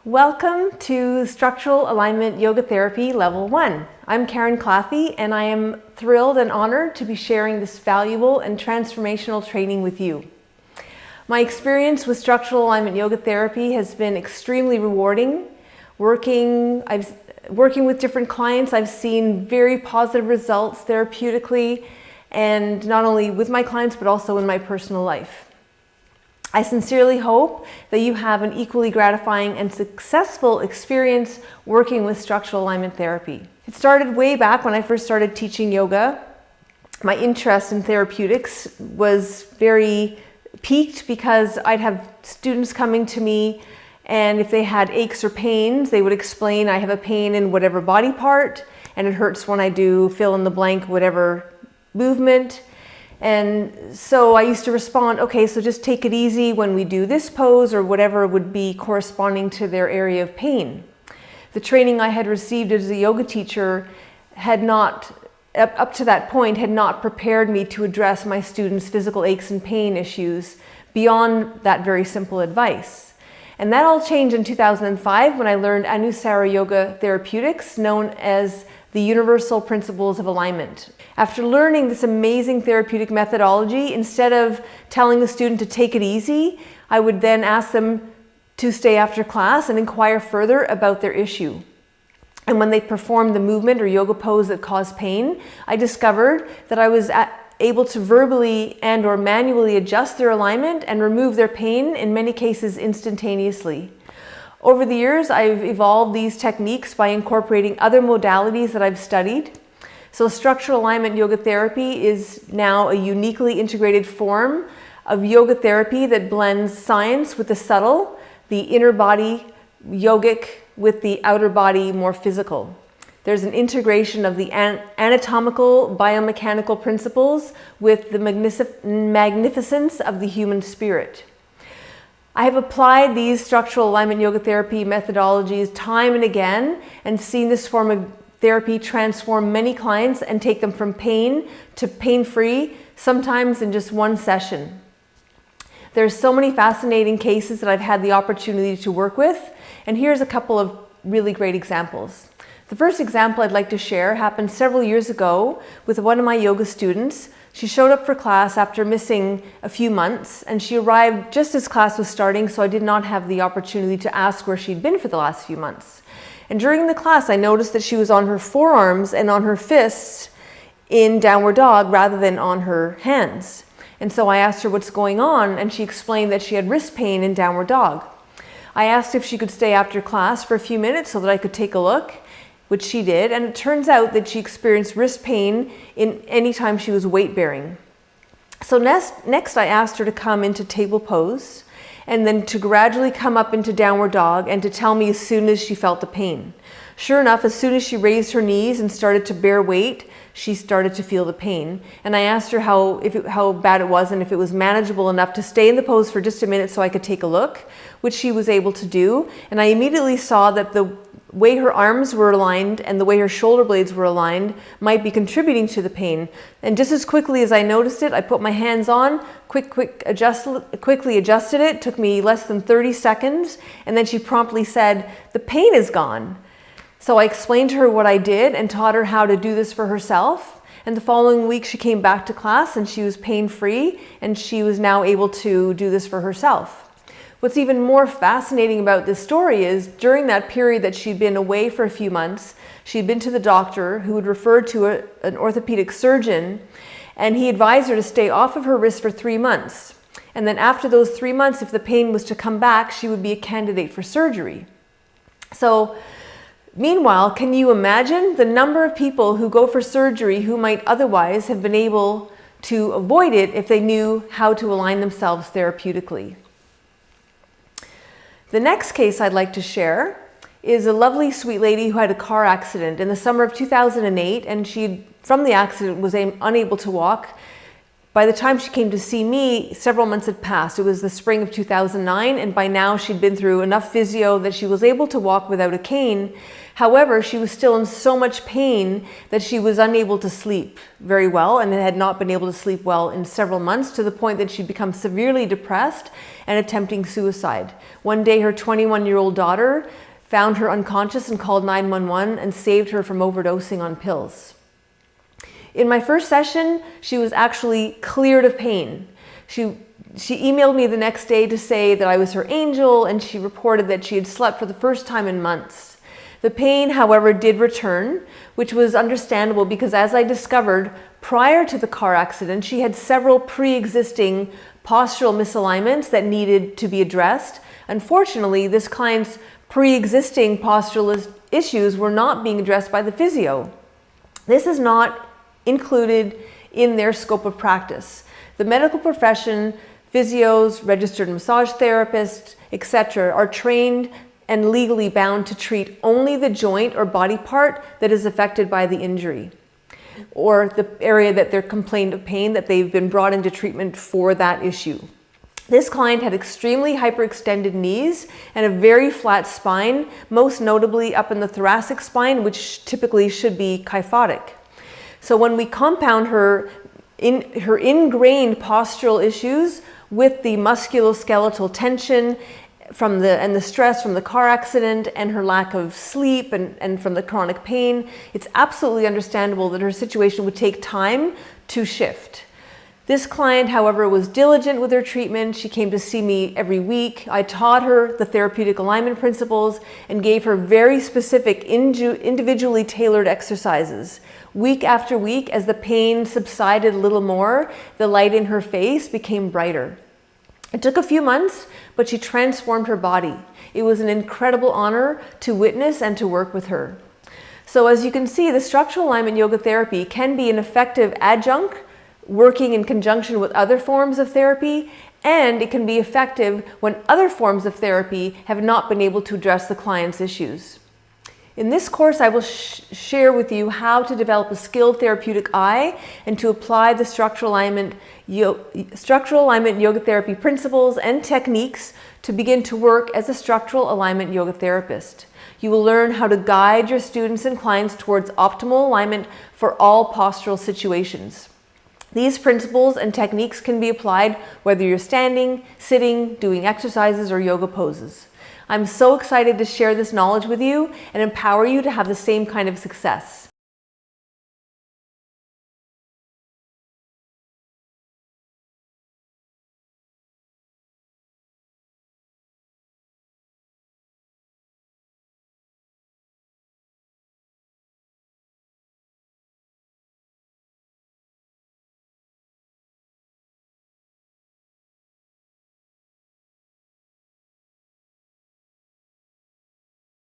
Welcome to Structural Alignment Yoga Therapy Level 1. I'm Karen Claffey, and I am thrilled and honored to be sharing this valuable and transformational training with you. My experience with structural alignment yoga therapy has been extremely rewarding. Working with different clients, I've seen very positive results therapeutically, and not only with my clients, but also in my personal life. I sincerely hope that you have an equally gratifying and successful experience working with structural alignment therapy. It started way back when I first started teaching yoga. My interest in therapeutics was very piqued because I'd have students coming to me, and if they had aches or pains, they would explain, I have a pain in whatever body part, and it hurts when I do fill in the blank whatever movement. And so I used to respond, okay, so just take it easy when we do this pose or whatever would be corresponding to their area of pain. The training I had received as a yoga teacher had not, up to that point, had not prepared me to address my students' physical aches and pain issues beyond that very simple advice. And that all changed in 2005 when I learned Anusara Yoga Therapeutics, known as the Universal Principles of Alignment. After learning this amazing therapeutic methodology, instead of telling the student to take it easy, I would then ask them to stay after class and inquire further about their issue. And when they performed the movement or yoga pose that caused pain, I discovered that I was able to verbally and or manually adjust their alignment and remove their pain, in many cases instantaneously. Over the years, I've evolved these techniques by incorporating other modalities that I've studied. So structural alignment yoga therapy is now a uniquely integrated form of yoga therapy that blends science with the subtle, the inner body yogic with the outer body more physical. There's an integration of the anatomical biomechanical principles with the magnificence of the human spirit. I have applied these structural alignment yoga therapy methodologies time and again and seen this form of therapy transform many clients and take them from pain to pain-free, sometimes in just one session. There's so many fascinating cases that I've had the opportunity to work with, and here's a couple of really great examples. The first example I'd like to share happened several years ago with one of my yoga students. She showed up for class after missing a few months, and she arrived just as class was starting, so I did not have the opportunity to ask where she'd been for the last few months. And during the class, I noticed that she was on her forearms and on her fists in downward dog rather than on her hands. And so I asked her what's going on, and she explained that she had wrist pain in downward dog. I asked if she could stay after class for a few minutes so that I could take a look, which she did, and it turns out that she experienced wrist pain in any time she was weight bearing. So next I asked her to come into table pose and then to gradually come up into downward dog and to tell me as soon as she felt the pain. Sure enough, as soon as she raised her knees and started to bear weight, she started to feel the pain. And I asked her how bad it was and if it was manageable enough to stay in the pose for just a minute so I could take a look, which she was able to do. And I immediately saw that the way her arms were aligned and the way her shoulder blades were aligned might be contributing to the pain. And just as quickly as I noticed it, I put my hands on, quickly adjusted it. It took me less than 30 seconds, and then she promptly said, "The pain is gone." So I explained to her what I did and taught her how to do this for herself. And the following week she came back to class and she was pain-free, and she was now able to do this for herself. What's even more fascinating about this story is during that period that she'd been away for a few months, she'd been to the doctor who had referred to an orthopedic surgeon, and he advised her to stay off of her wrist for 3 months. And then after those 3 months, if the pain was to come back, she would be a candidate for surgery. So meanwhile, can you imagine the number of people who go for surgery who might otherwise have been able to avoid it if they knew how to align themselves therapeutically? The next case I'd like to share is a lovely, sweet lady who had a car accident in the summer of 2008, and from the accident was unable to walk. By the time she came to see me, several months had passed. It was the spring of 2009, and by now she'd been through enough physio that she was able to walk without a cane. However, she was still in so much pain that she was unable to sleep very well, and had not been able to sleep well in several months, to the point that she'd become severely depressed and attempting suicide. One day, her 21-year-old daughter found her unconscious and called 911 and saved her from overdosing on pills. In my first session, she was actually cleared of pain. She emailed me the next day to say that I was her angel, and she reported that she had slept for the first time in months. The pain, however, did return, which was understandable because, as I discovered, prior to the car accident, she had several pre-existing postural misalignments that needed to be addressed. Unfortunately, this client's pre-existing postural issues were not being addressed by the physio. This is not included in their scope of practice. The medical profession, physios, registered massage therapists, etc., are trained and legally bound to treat only the joint or body part that is affected by the injury, or the area that they're complained of pain, that they've been brought into treatment for that issue. This client had extremely hyperextended knees and a very flat spine, most notably up in the thoracic spine, which typically should be kyphotic. So when we compound her ingrained postural issues with the musculoskeletal tension and the stress from the car accident, and her lack of sleep and from the chronic pain, it's absolutely understandable that her situation would take time to shift. This client, however, was diligent with her treatment. She came to see me every week. I taught her the therapeutic alignment principles and gave her very specific individually tailored exercises. Week after week, as the pain subsided a little more, the light in her face became brighter. It took a few months, but she transformed her body. It was an incredible honor to witness and to work with her. So as you can see, the structural alignment yoga therapy can be an effective adjunct working in conjunction with other forms of therapy, and it can be effective when other forms of therapy have not been able to address the client's issues. In this course, I will share with you how to develop a skilled therapeutic eye and to apply the structural alignment yoga therapy principles and techniques to begin to work as a structural alignment yoga therapist. You will learn how to guide your students and clients towards optimal alignment for all postural situations. These principles and techniques can be applied whether you're standing, sitting, doing exercises, or yoga poses. I'm so excited to share this knowledge with you and empower you to have the same kind of success.